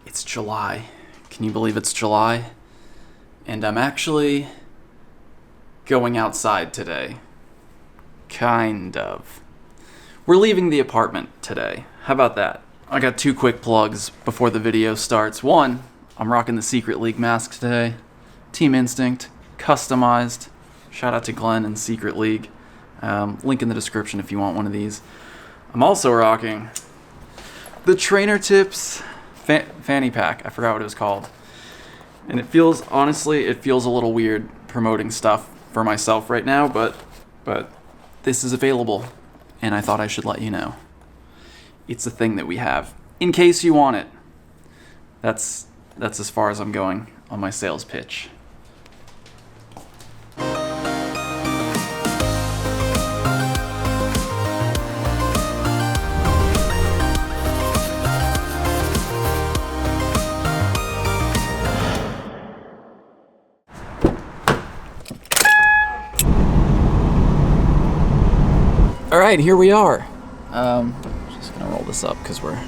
It's July. Can you believe it's July? And I'm actually going outside today. Kind of. We're leaving the apartment today. How about that? I got 2 quick plugs before the video starts. One, I'm rocking the Secret League mask today. Team Instinct, customized. Shout out to Glenn and Secret League. Link in the description if you want one of these. I'm also rocking the Trainer Tips fanny pack. I forgot what it was called. And it feels a little weird promoting stuff for myself right now, but this is available, and I thought I should let you know. It's a thing that we have, in case you want it. That's as far as I'm going on my sales pitch. Alright, here we are. Just gonna roll this up because we're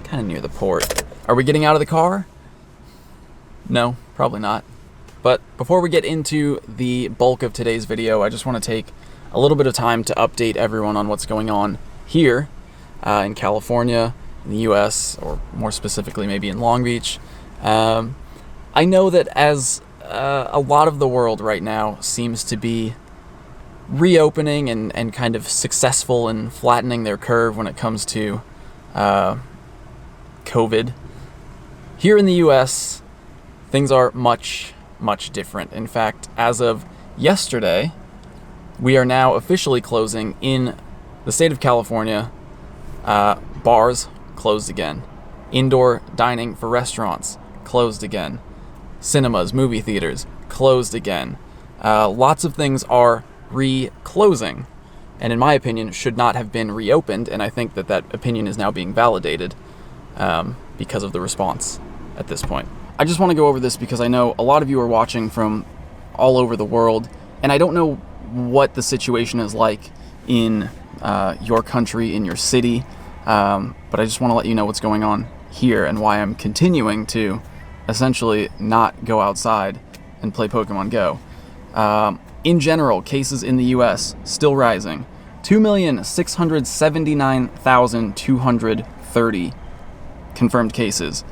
kind of near the port. Are we getting out of the car? No, probably not. But before we get into the bulk of today's video, I just want to take a little bit of time to update everyone on what's going on here in California, in the US, or more specifically maybe in Long Beach. I know that as a lot of the world right now seems to be reopening and kind of successful in flattening their curve when it comes to COVID. Here in the US, things are much, much different. In fact, as of yesterday, we are now officially closing in the state of California. Bars closed again. Indoor dining for restaurants closed again. Cinemas, movie theaters closed again. Lots of things are re-closing, and in my opinion should not have been reopened, and I think that opinion is now being validated because of the response at this point. I just want to go over this because I know a lot of you are watching from all over the world, and I don't know what the situation is like in your country, in your city, but I just want to let you know what's going on here and why I'm continuing to essentially not go outside and play Pokemon Go. In general, cases in the US still rising. 2,679,230 confirmed cases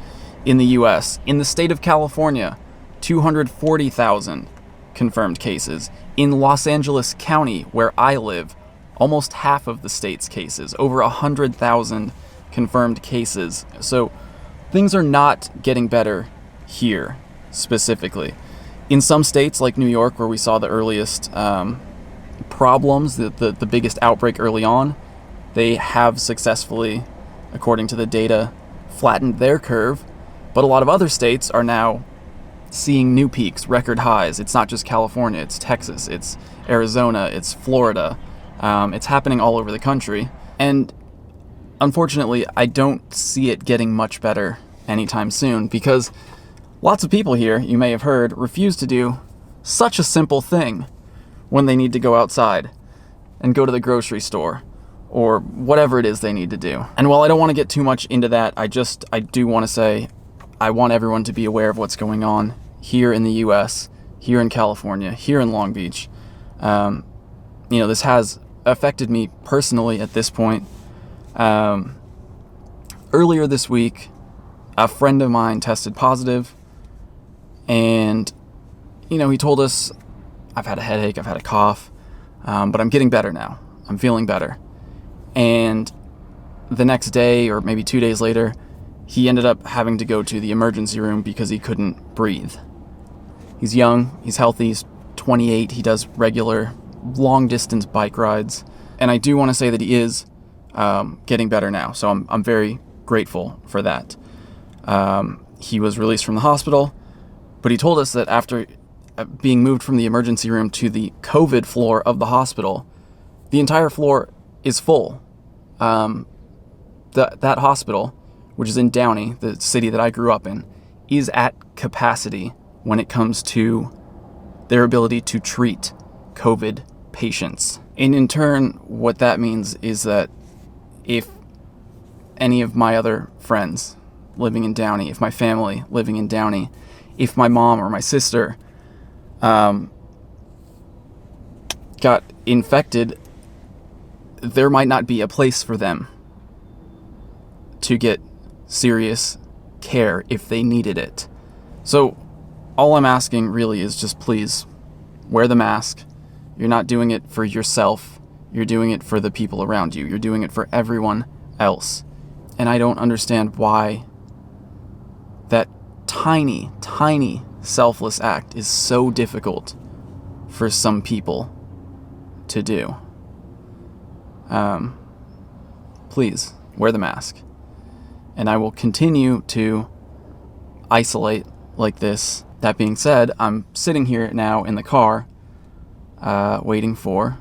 in the US. In the state of California, 240,000 confirmed cases. In Los Angeles County, where I live, almost half of the state's cases, over 100,000 confirmed cases. So things are not getting better here specifically. In some states, like New York, where we saw the earliest problems, the biggest outbreak early on, they have successfully, according to the data, flattened their curve. But a lot of other states are now seeing new peaks, record highs. It's not just California, it's Texas, it's Arizona, it's Florida. It's happening all over the country. And unfortunately, I don't see it getting much better anytime soon because lots of people here, you may have heard, refuse to do such a simple thing when they need to go outside and go to the grocery store or whatever it is they need to do. And while I don't want to get too much into that, I do want to say I want everyone to be aware of what's going on here in the US, here in California, here in Long Beach. This has affected me personally at this point. Earlier this week, a friend of mine tested positive. And, he told us, I've had a headache, I've had a cough, but I'm getting better now. I'm feeling better. And the next day, or maybe 2 days later, he ended up having to go to the emergency room because he couldn't breathe. He's young, he's healthy, he's 28, he does regular long-distance bike rides. And I do want to say that he is getting better now, so I'm very grateful for that. He was released from the hospital. But he told us that after being moved from the emergency room to the COVID floor of the hospital, the entire floor is full. That hospital, which is in Downey, the city that I grew up in, is at capacity when it comes to their ability to treat COVID patients. And in turn, what that means is that if any of my other friends living in Downey, if my family living in Downey, if my mom or my sister got infected, there might not be a place for them to get serious care if they needed it. So all I'm asking really is just please wear the mask. You're not doing it for yourself. You're doing it for the people around you. You're doing it for everyone else. And I don't understand why that tiny, tiny selfless act is so difficult for some people to do. Please wear the mask. And I will continue to isolate like this. That being said, I'm sitting here now in the car waiting for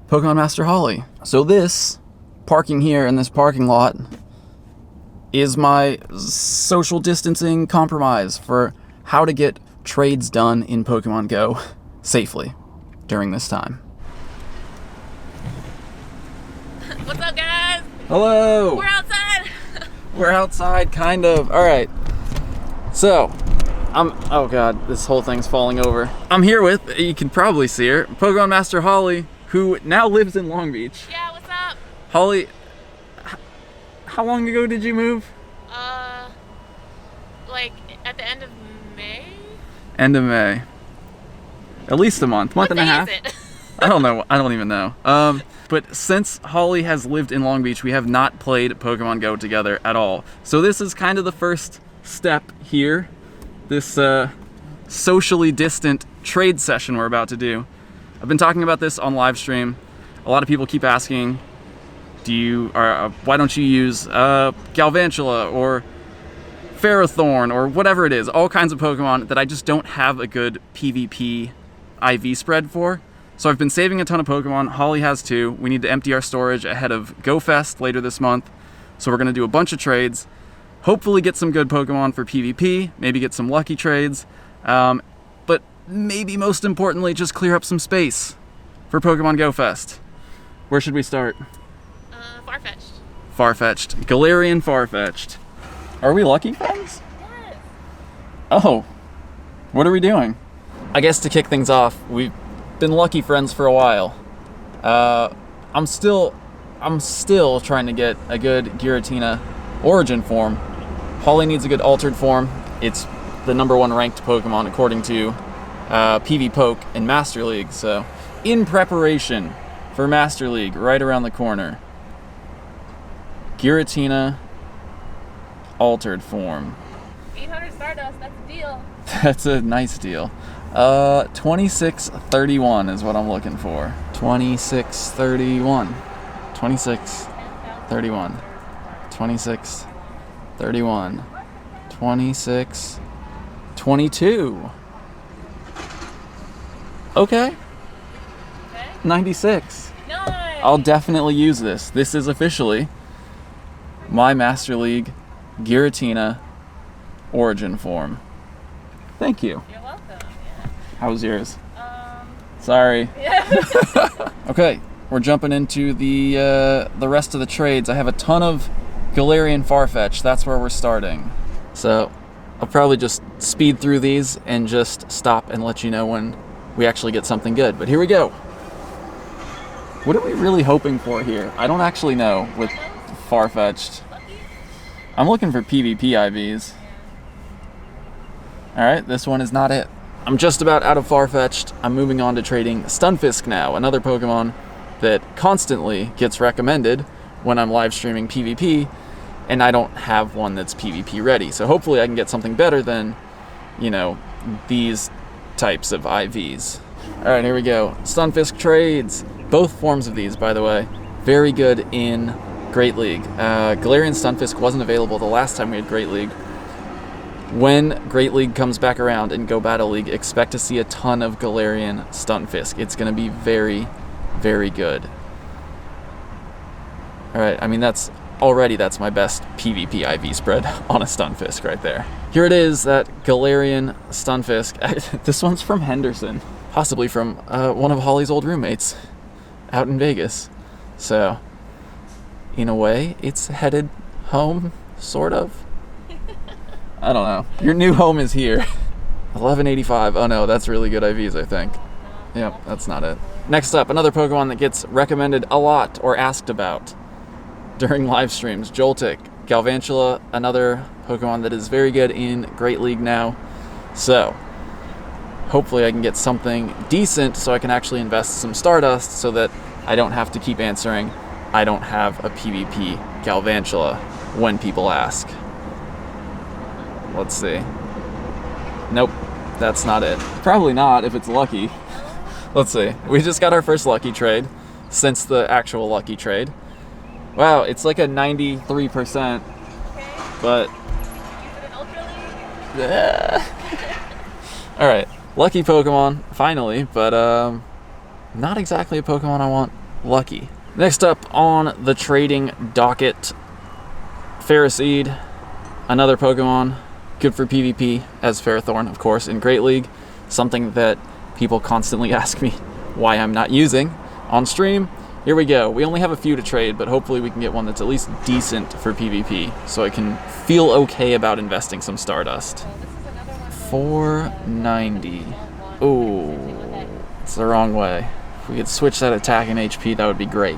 PkmnMasterHolly. So this, parking here in this parking lot, is my social distancing compromise for how to get trades done in Pokemon Go safely during this time. What's up, guys? Hello! We're outside! We're outside, kind of. Alright. So, oh god, this whole thing's falling over. I'm here with, you can probably see her, PkmnMasterHolly, who now lives in Long Beach. Yeah, what's up? Holly, how long ago did you move? Like at the end of May? End of May. At least a month and a half. What day is it? I don't know. I don't even know. But since Holly has lived in Long Beach, we have not played Pokemon Go together at all. So this is kind of the first step here. This socially distant trade session we're about to do. I've been talking about this on live stream. A lot of people keep asking, why don't you use Galvantula or Ferrothorn or whatever it is, all kinds of Pokemon that I just don't have a good PvP IV spread for. So I've been saving a ton of Pokemon. Holly has too. We need to empty our storage ahead of GoFest later this month. So we're going to do a bunch of trades. Hopefully get some good Pokemon for PvP, maybe get some lucky trades. But maybe most importantly, just clear up some space for Pokemon GoFest. Where should we start? Farfetch'd. Farfetch'd. Galarian Farfetch'd. Are we lucky friends? Yes. Oh. What are we doing? I guess to kick things off, we've been lucky friends for a while. I'm still trying to get a good Giratina origin form. Holly needs a good altered form. It's the #1 ranked Pokemon according to PvPoke and Master League. So in preparation for Master League right around the corner, Giratina altered form. 800 Stardust, that's a deal. That's a nice deal. 2631 is what I'm looking for. 2631. 2631. 2631. 2622. Okay. 96. Nice. I'll definitely use this. This is officially my Master League Giratina origin form. Thank you. You're welcome. Yeah. How was yours? Sorry. Yeah. Okay, we're jumping into the rest of the trades. I have a ton of Galarian Farfetch. That's where we're starting. So I'll probably just speed through these and just stop and let you know when we actually get something good. But here we go. What are we really hoping for here? I don't actually know with Farfetch'd. I'm looking for PvP IVs. Alright, this one is not it. I'm just about out of Farfetch'd. I'm moving on to trading Stunfisk now, another Pokemon that constantly gets recommended when I'm live streaming PvP, and I don't have one that's PvP ready. So hopefully I can get something better than, these types of IVs. Alright, here we go. Stunfisk trades. Both forms of these, by the way, very good in Great League. Galarian Stunfisk wasn't available the last time we had Great League. When Great League comes back around in Go Battle League, expect to see a ton of Galarian Stunfisk. It's going to be very, very good. Alright, I mean that's my best PvP IV spread on a Stunfisk right there. Here it is, that Galarian Stunfisk. This one's from Henderson, possibly from one of Holly's old roommates out in Vegas. So, in a way, it's headed home, sort of. I don't know. Your new home is here. 1185. Oh no, that's really good IVs, I think. Yep, that's not it. Next up, another Pokemon that gets recommended a lot or asked about during live streams. Joltik. Galvantula, another Pokemon that is very good in Great League now. So, hopefully I can get something decent so I can actually invest some Stardust so that I don't have to keep answering, I don't have a PvP Galvantula when people ask. Let's see. Nope, that's not it. Probably not if it's lucky. Let's see. We just got our first lucky trade since the actual lucky trade. Wow, it's like a 93%, but... Alright, lucky Pokemon, finally, but not exactly a Pokemon I want lucky. Next up on the trading docket, Ferroseed, another Pokemon, good for PvP, as Ferrothorn, of course, in Great League, something that people constantly ask me why I'm not using on stream. Here we go. We only have a few to trade, but hopefully we can get one that's at least decent for PvP, so I can feel okay about investing some Stardust. 490. Ooh, it's the wrong way. If we could switch that attack and HP, that would be great.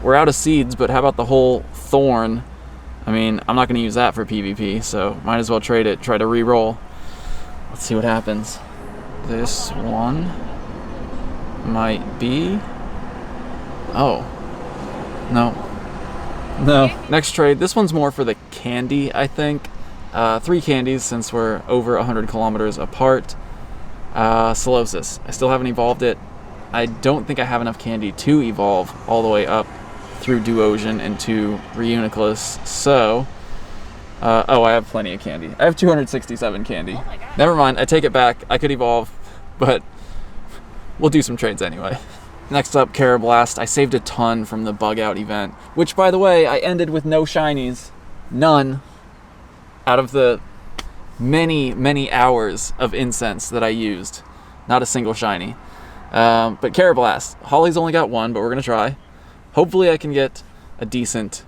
We're out of seeds, but how about the whole Thorn? I mean, I'm not going to use that for PvP, so might as well trade it, try to re-roll. Let's see what happens. This one might be... Oh. No. Next trade. This one's more for the candy, I think. 3 candies since we're over 100 kilometers apart. Solosis. I still haven't evolved it. I don't think I have enough candy to evolve all the way up through Duosion into Reuniclus. So, oh, I have plenty of candy. I have 267 candy. Oh my God. Never mind. I take it back. I could evolve, but we'll do some trades anyway. Next up, Carablast. I saved a ton from the bug out event, which, by the way, I ended with no shinies. None. Out of the many, many hours of incense that I used. Not a single shiny. But Carablast. Holly's only got 1, but we're going to try. Hopefully I can get a decent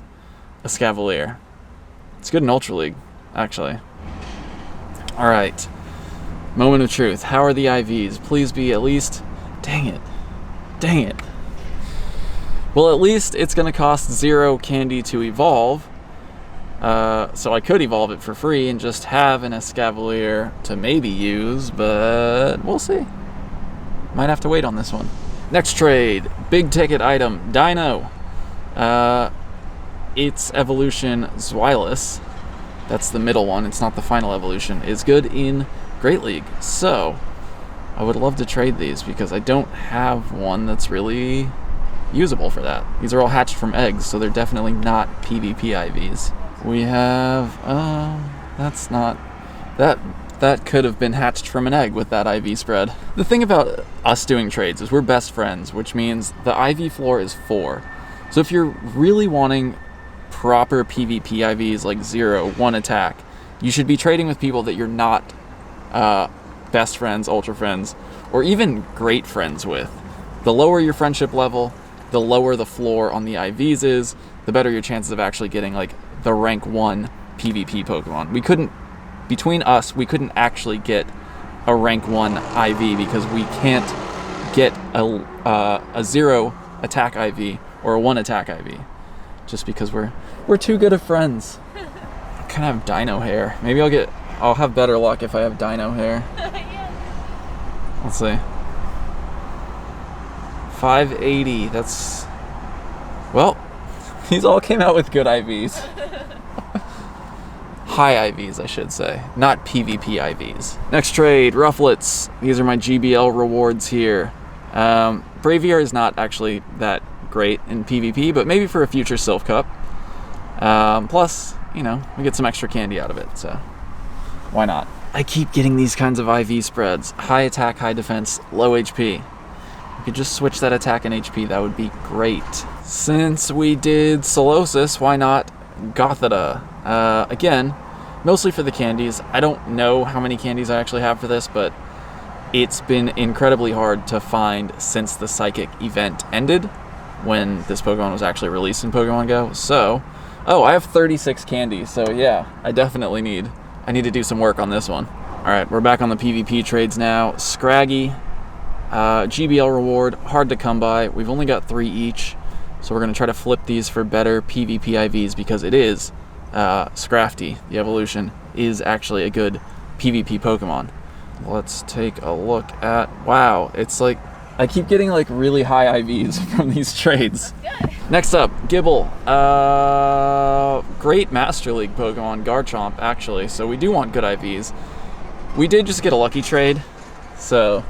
Escavalier. It's good in Ultra League, actually. Alright. Moment of truth. How are the IVs? Please be at least... Dang it. Dang it. Well, at least it's going to cost 0 candy to evolve. So I could evolve it for free and just have an Escavalier to maybe use, but we'll see. Might have to wait on this one. Next trade. Big ticket item. Dino. Its evolution, Zweilous. That's the middle one. It's not the final evolution. Is good in Great League. So... I would love to trade these because I don't have one that's really usable for that. These are all hatched from eggs, so they're definitely not PvP IVs. We have, that's not, that could have been hatched from an egg with that IV spread. The thing about us doing trades is we're best friends, which means the IV floor is 4. So if you're really wanting proper PvP IVs like 0, 1 attack, you should be trading with people that you're not, best friends, ultra friends, or even great friends with. The lower your friendship level, the lower the floor on the IVs is, the better your chances of actually getting like the rank 1 PvP Pokemon. Between us, we couldn't actually get a rank 1 IV because we can't get a 0 attack IV or a 1 attack IV, just because we're too good of friends. I kind of have dino hair. Maybe I'll have better luck if I have dino hair. Let's see. 580, that's... Well, these all came out with good IVs. High IVs, I should say. Not PvP IVs. Next trade, Rufflets. These are my GBL rewards here. Braviary is not actually that great in PvP, but maybe for a future Silph Cup. Plus, you know, we get some extra candy out of it, so... Why not? I keep getting these kinds of IV spreads. High attack, high defense, low HP. You could just switch that attack and HP, that would be great. Since we did Solosis, why not Gothita? Again, mostly for the candies. I don't know how many candies I actually have for this, but it's been incredibly hard to find since the Psychic event ended, when this Pokemon was actually released in Pokemon Go. So, oh, I have 36 candies, so yeah, I definitely need I need to do some work on this one. Alright, we're back on the PvP trades now. Scraggy, GBL reward, hard to come by. We've only got 3 each, so we're going to try to flip these for better PvP IVs because it is Scrafty, the evolution, is actually a good PvP Pokemon. Let's take a look at... Wow, it's like... I keep getting like really high IVs from these trades. Good. Next up, Gibble. Great Master League Pokemon, Garchomp, actually. So we do want good IVs. We did just get a lucky trade. So,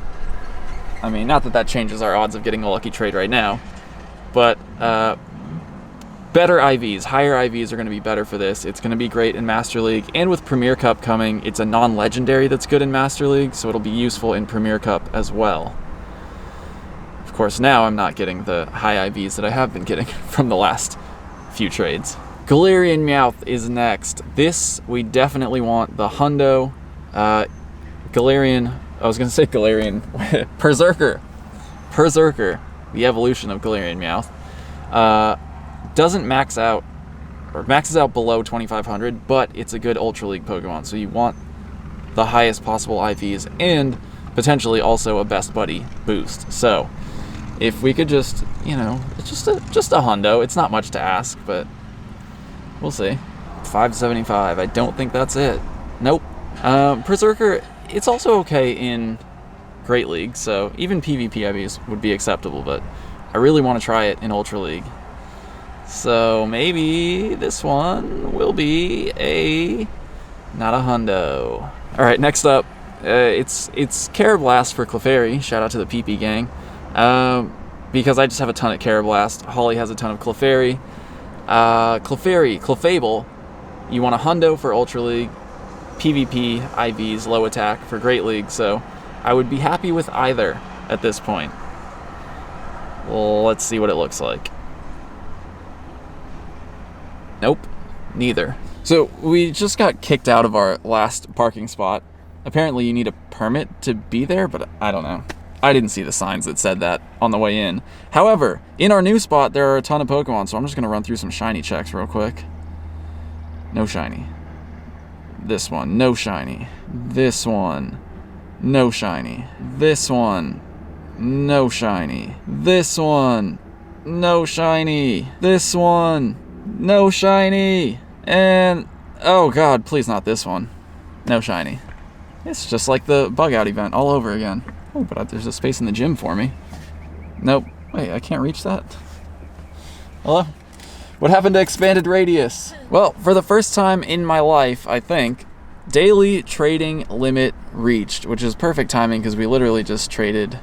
I mean, not that that changes our odds of getting a lucky trade right now. But better IVs, higher IVs are going to be better for this. It's going to be great in Master League. And with Premier Cup coming, it's a non-legendary that's good in Master League. So it'll be useful in Premier Cup as well. Of course, now I'm not getting the high IVs that I have been getting from the last few trades. Galarian Meowth is next. This, we definitely want the Hundo. Galarian, I was going to say Galarian. Berserker, the evolution of Galarian Meowth. Doesn't max out, or maxes out below 2,500, but it's a good Ultra League Pokemon, so you want the highest possible IVs and potentially also a Best Buddy boost. So, if we could just, you know, it's just a hundo. It's not much to ask, but we'll see. 575. I don't think that's it. Nope. Berserker, it's also okay in Great League, so even PvP IVs would be acceptable, but I really want to try it in Ultra League. So maybe this one will be not a hundo. All right, next up, it's Carablast for Clefairy. Shout out to the PP gang. Because I just have a ton of Carablast. Holly has a ton of Clefairy. Clefable, you want a hundo for Ultra League, PvP, IVs, low attack for Great League, so I would be happy with either at this point. Well, let's see what it looks like. Nope, neither. So we just got kicked out of our last parking spot. Apparently you need a permit to be there, but I don't know. I didn't see the signs that said that on the way in. However, in our new spot, there are a ton of Pokemon, so I'm just going to run through some shiny checks real quick. No shiny. This one, no shiny. This one, no shiny. This one, no shiny. This one, no shiny. This one, no shiny. And, oh god, please not this one. No shiny. It's just like the bug out event all over again. Oh, but there's a space in the gym for me. Nope. Wait, I can't reach that. Hello? What happened to expanded radius? Well, for the first time in my life, I think, daily trading limit reached, which is perfect timing because we literally just traded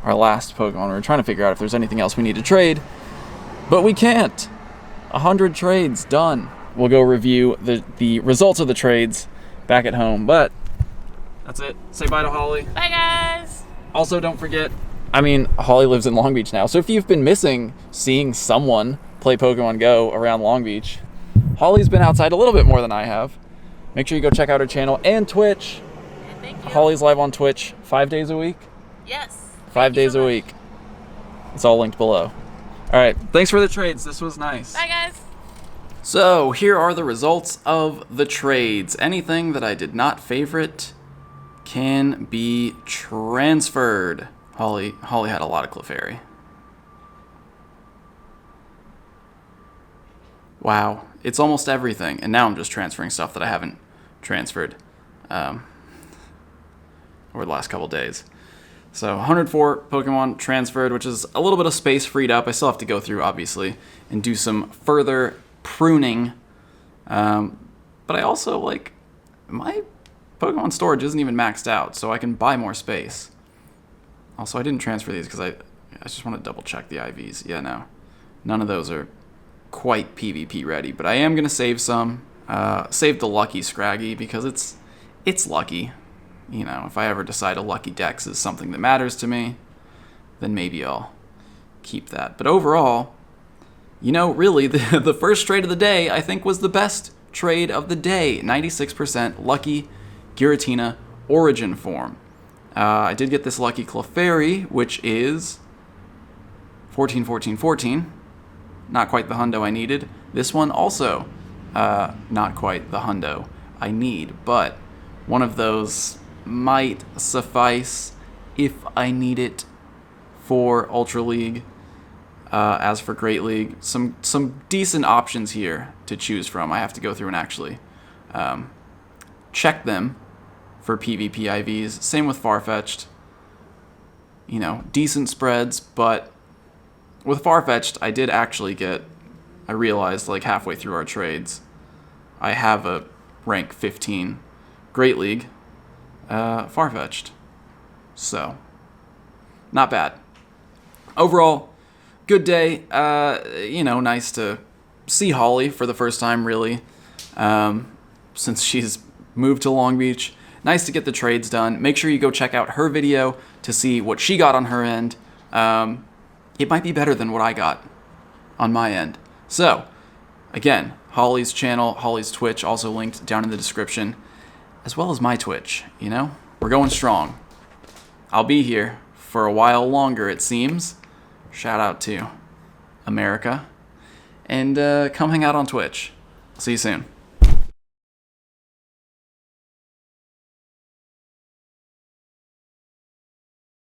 our last Pokemon. We were trying to figure out if there's anything else we need to trade, but we can't. 100 trades done. We'll go review the results of the trades back at home, but that's it. Say bye to Holly. Bye, guys. Also, don't forget, I mean, Holly lives in Long Beach now, so if you've been missing seeing someone play Pokemon Go around Long Beach, Holly's been outside a little bit more than I have. Make sure you go check out her channel and Twitch. And thank you. Holly's live on Twitch 5 days a week. Yes. 5 days a week. It's all linked below. All right, thanks for the trades. This was nice. Bye, guys. So here are the results of the trades. Anything that I did not favorite can be transferred. Holly had a lot of Clefairy. Wow, it's almost everything, and now I'm just transferring stuff that I haven't transferred over the last couple days. So 104 Pokemon transferred, which is a little bit of space freed up. I still have to go through, obviously, and do some further pruning. But I also, like, my Pokemon storage isn't even maxed out, so I can buy more space. Also, I didn't transfer these because I just want to double check the IVs. Yeah, no. None of those are quite PvP ready, but I am going to save some. Save the lucky Scraggy because it's lucky. You know, if I ever decide a lucky dex is something that matters to me, then maybe I'll keep that. But overall, you know, really, the first trade of the day, I think, was the best trade of the day. 96% lucky Giratina Origin form. I did get this lucky Clefairy, which is 14, 14, 14. Not quite the hundo I needed. This one also not quite the hundo I need, but one of those might suffice if I need it for Ultra League. As for Great League, some decent options here to choose from. I have to go through and actually check them for PvP IVs. Same with Farfetch'd. You know, decent spreads, but with Farfetch'd, I did actually I realized like halfway through our trades, I have a rank 15 Great League Farfetch'd. So, not bad. Overall, good day. Nice to see Holly for the first time, really, since she's moved to Long Beach. Nice to get the trades done. Make sure you go check out her video to see what she got on her end. It might be better than what I got on my end. So, again, Holly's channel, Holly's Twitch, also linked down in the description, as well as my Twitch. You know, we're going strong. I'll be here for a while longer, it seems. Shout out to America. And come hang out on Twitch. See you soon.